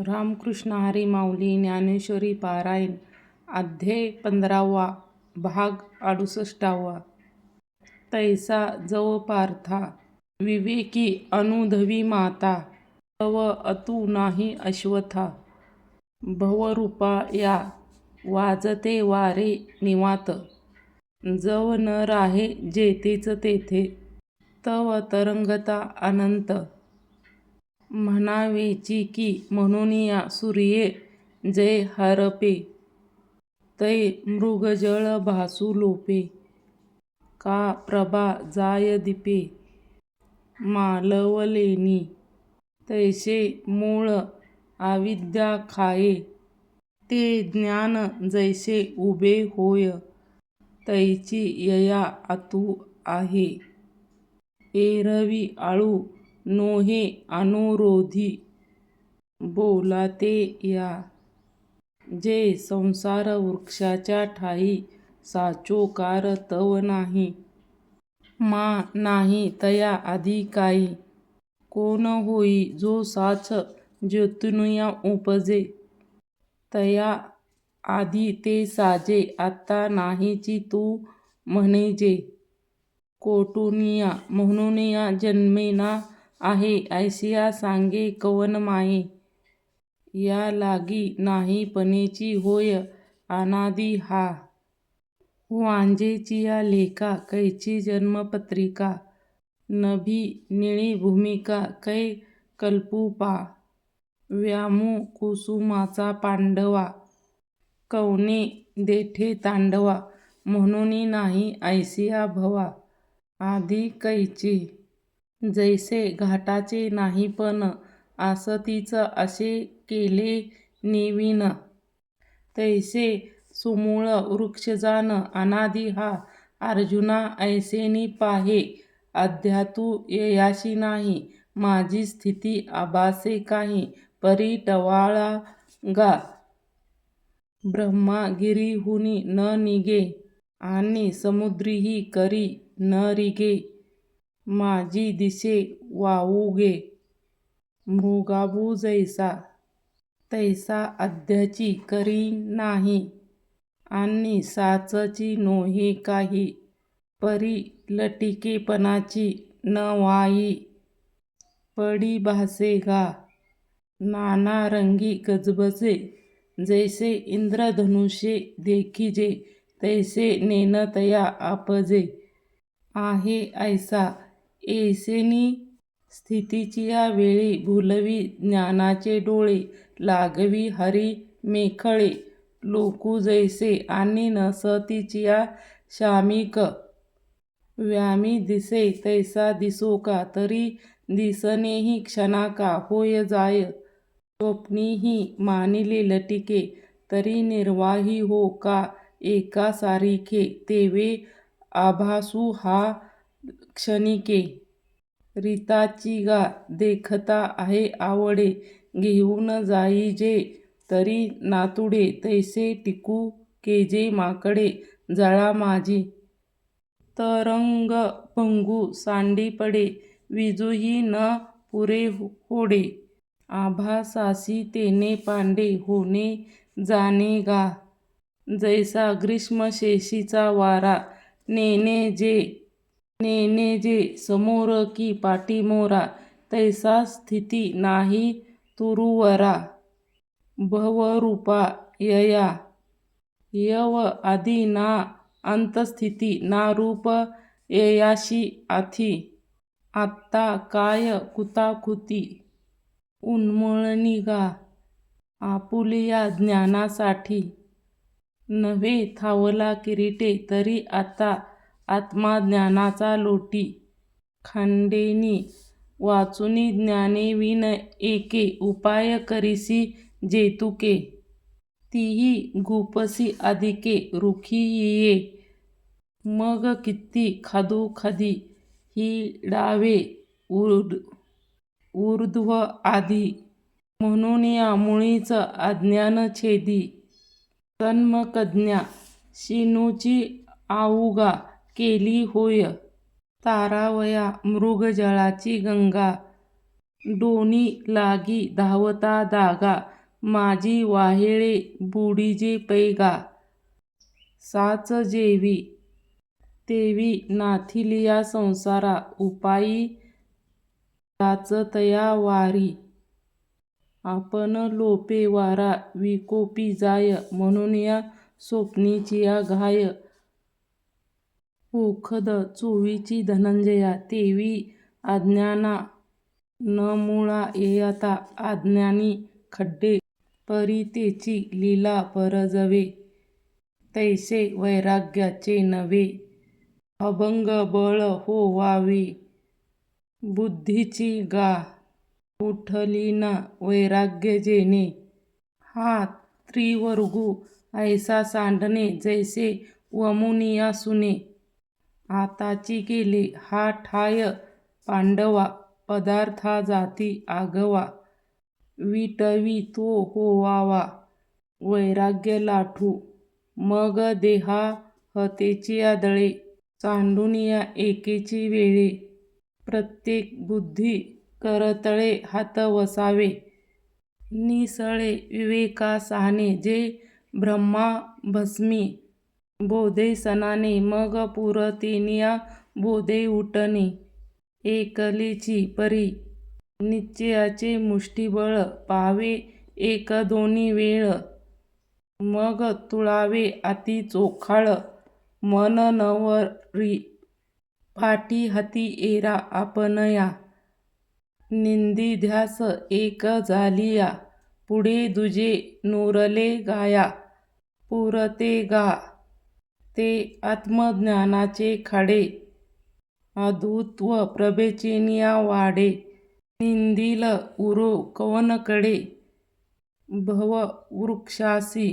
रामकृष्ण हरी माऊली ज्ञानेश्वरी पारायण अध्याय 15वा भाग 68वा. तैसा जव पार्था विवेकी अनुधवी माता तव अतु नाही अश्वथा भवरूपा या वाजते वारे निवात जव न राहे जेतेच तेथे तव तरंगता अनंत म्हणावेची की म्हणून या सूर्ये जय हरपे तै मृगजळ भासू लोपे का प्रभा जाय दीपे मालवलेनी तैसे मूळ अविद्या खाये ते ज्ञान जैसे उभे होय तैची यया अतु आहे एरवी आळू नोहे अनुरोधी बोलाते या जे संसार वृक्षाच्या ठाई साचो कार तव नाही मा नाही तया आधी काही कोण होई जो साच ज्योतिनुया उपजे तया आधी ते साजे आता नाहीची तू म्हणेजे कोटुनिया म्हणून या जन्मेना आहे ऐसिया सांगे कवन माये या लागी नाही पणेची होय अनादि हा वांजेचिया लेखा कैची जन्मपत्रिका नभी निळी भूमिका कै कल्पुपा व्यामू कुसुमाचा पांडवा कवने देठे तांडवा म्हणून नाही ऐसिया भवा आधी कैचे जैसे घाटाचे नाही पण आसतीच असे केले नेविन तैसे सुमूळ वृक्षजान अनादि हा अर्जुना ऐसेनी पाहे अध्यातू ययाशी नाही माझी स्थिती आभासे काही परी टवाळा गा ब्रह्मागिरीहुनी न निगे आणि समुद्रीही करी न रिगे माझी दिसे वावुगे मृगाभू जैसा तैसा अध्याची करी नाही आणि साचची नोहे काही परी लटिकेपणाची न वाई पडी भासे गा नाना रंगी गजबजे जैसे इंद्रधनुष्ये देखिजे तैसे नेनतया आपजे आहे ऐसा ऐसेनी स्थितीचिया वेळी भुलवी ज्ञानाचे डोळे लागवी हरी मेखळे लोकू जैसे आणि नसतीचिया शामिक व्यामी दिसे तैसा दिसो का तरी दिसणेही क्षणाका होय जाय स्वप्नीही मानिले लटिके तरी निर्वाही हो का एका सारिखे तेवे आभासू हा क्षणिके रीताची गा देखता आहे आवडे घेऊन जाईजे तरी नातुडे तैसे टिकू केजे माकडे जळा माझी तरंग भंगू सांडी पडे विजूही न पुरे होडे आभासासी तेने पांडे होणे जाणे गा जैसा ग्रीष्म शेषीचा वारा नेणे जे समोर की पाठीमोरा तैसा स्थिती नाही तुरुवरा भवरूपा यया यव आधी ना अंतस्थिती ना रूप ययाशी आथी आत्ता काय कुताकुती उन्मळणी गा आपुलिया ज्ञानासाठी नव्हे थावला किरीटे तरी आता आत्मा ज्ञानाचा लोटी खांडेनी वाचुनी ज्ञानेविन एके उपाय करिसी जेतुके तीही गुपसी अधिके रुखी येये मग किती खादोखादी ही डावे ऊर्ध्व आधी म्हणून या मुळीच अज्ञान छेदी सन्मकज्ञा शिनूची आऊगा केली होय तारावया मृगजळाची गंगा डोनी लागी धावता दागा, माझी वाहेळे बुडीजे पैगा. साच जेवी तेवी नाथिलिया संसारा, उपायी जाचतया वारी. आपण लोपे वारा विकोपी जाय, म्हणून या स्वप्नीचिया घाय. ओखद चोवीची धनंजया, तेवी अज्ञाना न मुळा येता अज्ञानी खड्डे. परी तेची लीला परजवे, तैसे वैराग्याचे नवे. अभंग बळ होवावे, बुद्धीची गा उठलीना वैराग्य जेणे. हा त्रिवर्गू ऐसा सांडणे, जैसे वमुनिया सुने. आताची गेले हा ठाय पांडवा, पदार्था जाती आगवा. विटवी तो होवावा वैराग्य लाठू, मग देहा हतेचिया दळे. सांडूनिया एकेची वेळे, प्रत्येक बुद्धी करतळे हात वसावे. निसळे विवेका सहाने, जे ब्रह्मा भस्मी बोधे सनाने. मग पुरतेनिया बोधे उठणे, एकलेची परी निश्चयाचे मुष्टिबळ. पाहावे एक दोन्ही वेळ, मग तुळावे अति चोखाळ. मन नवरी पाठी हाती एरा आपणया, निंदी ध्यास एक झालिया. पुढे दुजे नुरले गाया, पुरते गा ते आत्मज्ञानाचे खाडे. अद्वैत प्रभेचेनिया वाडे, निंदिल उरो कवनकडे. भव वृक्षासी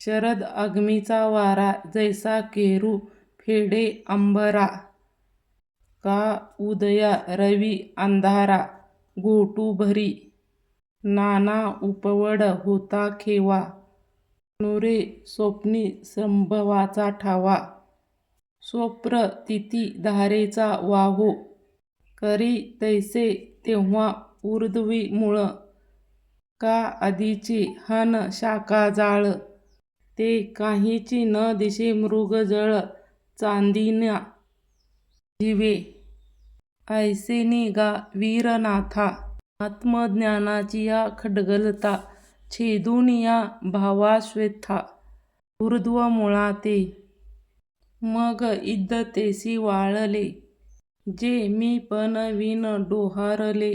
शरद अग्नीचा वारा, जैसा केरू फेडे अंबरा. का उदया रवी अंधारा, गोटू भरी. नाना उपवड होता खेवा, नुरे स्वप्नी संभवाचा ठावा. स्वप्र तिथी धारेचा वाहो, करी तैसे तेव्हा ऊर्ध्वी मूळ. का आधीची हन शाखा जाळ, ते काहीची न दिसे मृगजळ. चांदीन्या जिवे ऐसेनी गा वीरनाथा, आत्मज्ञानाचिया खड्गलता. छेदूनिया भावाश्वेथा, ऊर्ध्व मुळाते. मग इद्द तेसी वाळले, जे मी पण विन डोहारले.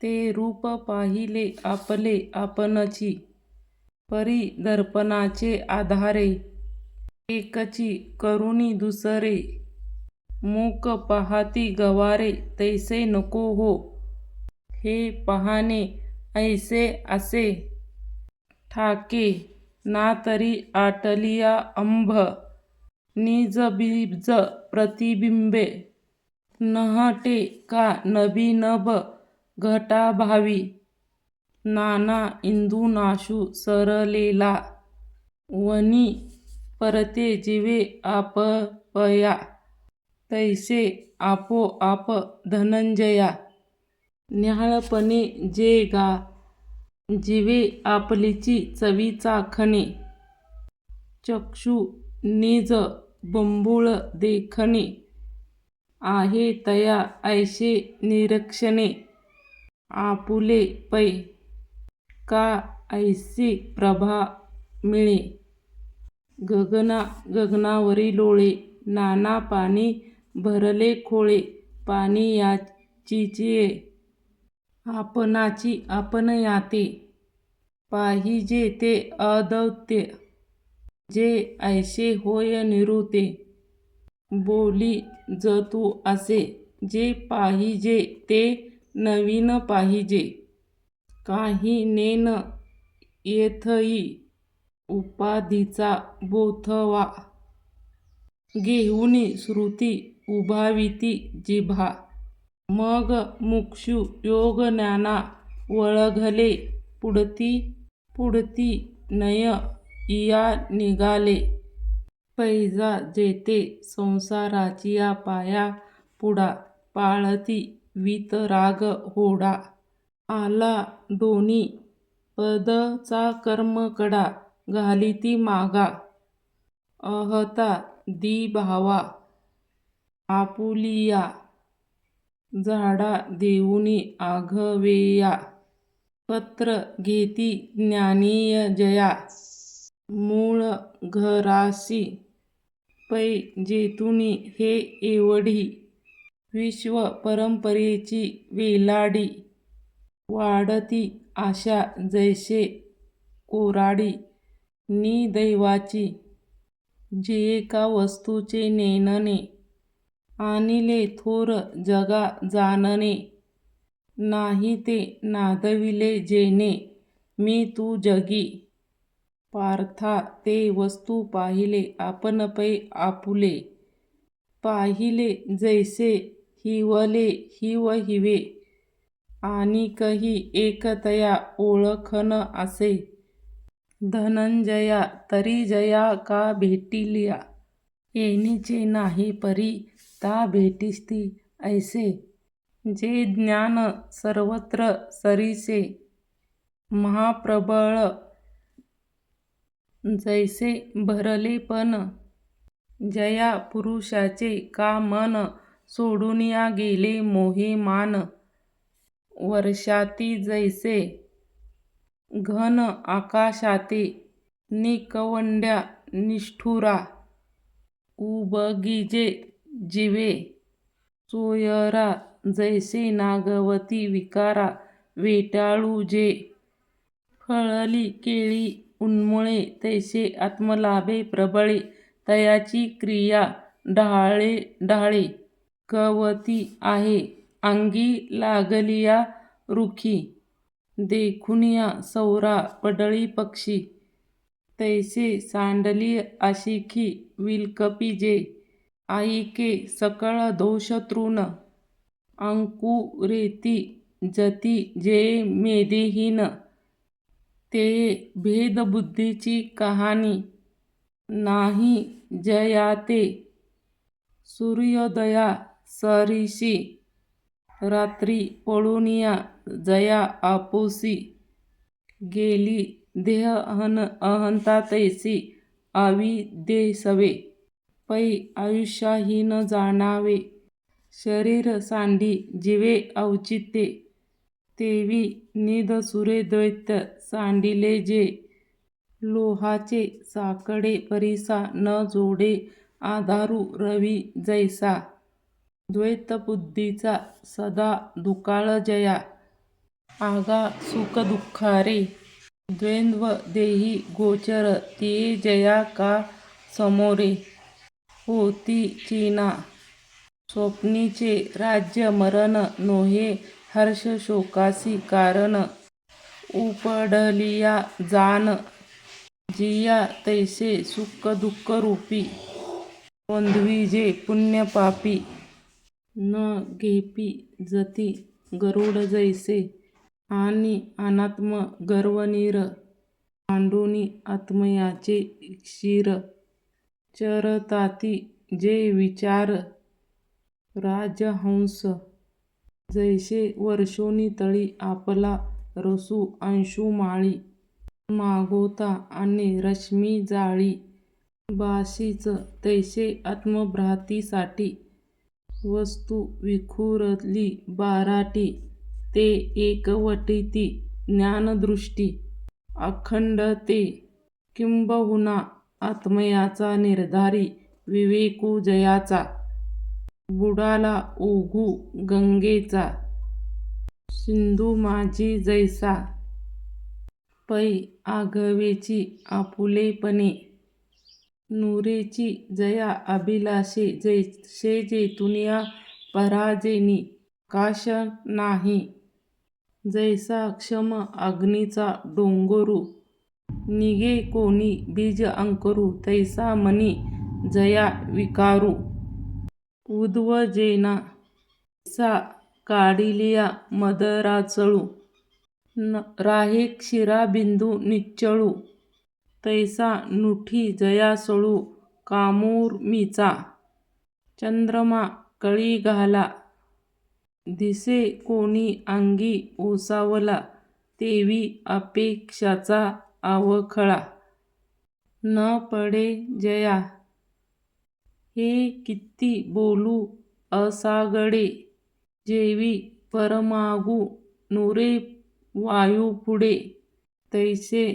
ते रूप पाहिले आपले आपणची, परी दर्पणाचे आधारे. एकची करुणी दुसरे, मूक पाहाती गवारे. तैसे नको हो हे पाहणे, ऐसे असे ठाके. ना तरी आटलिया अंभ, निजबीज प्रतिबिंबे. नहटे का नभी नभ घटाभावी, नाना इंदुनाशू सरलेला. वनी परते जिवे आपपया, तैसे आपोआप धनंजया. न्याहाळपणे जे गा, जिवे आपलीची चवी चाखणे. चक्षु निज बंबुळ देखणे, आहे तया ऐसे निरीक्षणे. आपुले पै का ऐसी प्रभा मिळे, गगना गगनावरी लोळे. नाना पाणी भरले खोळे, पाणी याचीचे आपणाची आपणयाते. पाहिजे ते अद्वैत, जे ऐसे होय निवृत्ते. बोली जतू असे, जे पाहिजे ते नवीन पाहिजे. काही नेन येथही उपाधीचा बोथवा, घेऊनी श्रुती उभाविती जिभा. मग मुमुक्षु योगज्ञाना वळघले, पुढती पुढती नय इया निघाले. पैजा जेते संसाराचिया पाया पुढा, पाळती वितराग होडा. आला डोनी पदचा कर्मकडा, घालिती मागा. अहता दी भावा आपुलिया, झाडा देऊनी आघवेया. पत्र घेती ज्ञानीय जया, मूळ घरासी. पै जेतुनी हे एवढी, विश्व परंपरेची वेलाडी. वाढती आशा जैसे कोराडी, नि दैवाची. जे एका वस्तूचे नेणणे, आणिले थोर जगा जाणणे. नाही ते नादविले जेणे, मी तू जगी. पार्था ते वस्तू पाहिले आपण पै आपुले. पाहिले जैसे हिवले हिव हिवे, आणिकही एकतया ओळखन असे. धनंजया तरी जया का भेटिल्या, येणेचे नाही परी ता भेटिसी ऐसे. जे ज्ञान सर्वत्र सरिसे, महाप्रबळ जैसे भरलेपण. जया पुरुषाचे का मन, सोडूनिया गेले मोहे मान. वर्षाती जैसे घन आकाशाते, निकवंड्या निष्ठुरा. उबगीजे जिवे चोयरा, जैसे नागवती विकारा. वेटाळू जे फळली केळी उन्मळे, तैसे आत्मलाभे प्रबळे. तयाची क्रिया ढाळे ढाळे, गवती आहे अंगी लागलिया रुखी. देखुनिया सौरा पडळी पक्षी, तैसे सांडली आशिकी विलकपी जे. आईके सकळ दोष तृण, अंकुरेती जती जे मेदेहीन. तेये भेदबुद्धीची कहाणी, नाही जयाते सूर्योदया सरिसी. रात्री पळूनिया जया आपोसी, गेली देह अहंता तैसी अविद्येसवे. पै आयुष्याहीन जाणावे, शरीर सांडी जिवे औचित्ये. तेवी निधसुरे द्वैत सांडिले जे, लोहाचे साकडे परिसा न जोडे आधारू रवी जैसा. द्वैतबुद्धीचा सदा दुकाळ जया, आगा सुखदुःखारे. द्वंद्व देही गोचर, तिये जया का समोरे. होती चीना स्वप्नीचे राज्य मरण, नोहे हर्ष शोकासी कारण. उपडलिया जाण, जिया तैसे सुख दुःख रूपी. नोंदविजे पुण्य पापी, न घेपी जती गरुड जैसे. आणि अनात्म गर्व नीर, मांडूनी आत्मयाचे शिर. चरताती जे विचार, राजहंस. जैसे वर्षोनी तळी आपला रसू अंशुमाळी. मागोता आणि रश्मी जाळी, बाशीच तैसे आत्मभ्रांतीसाठी. वस्तू विखुरली बाराटी, ते एकवटीती ज्ञानदृष्टी. अखंडते किंबहुना आत्मयाचा निर्धारी विवेकू जयाचा. बुडाला ओघू गंगेचा, सिंधू माझी जैसा. पै आघवेची आपुलेपणे, नुरेची जया अभिलाषे. जैसे जेतुनिया पराजेनी काश नाही, जैसा क्षम अग्नीचा डोंगरू. निघे कोणी बीज अंकुरू, तैसा मनी जया विकारू. उद्वजेना जैसा काढिलिया मदराचळू, राहे क्षीराबिंदू निच्चळू. तैसा नुठी जया सळू कामूर्मीचा. चंद्रमा कळी घाला, दिसे कोणी अंगी ओसावला, तेवी अपेक्षाचा अवखळा. न पडे जया, हे किती बोलू असागडे, जेवी परमागू नुरे वायुपुढे, तैसे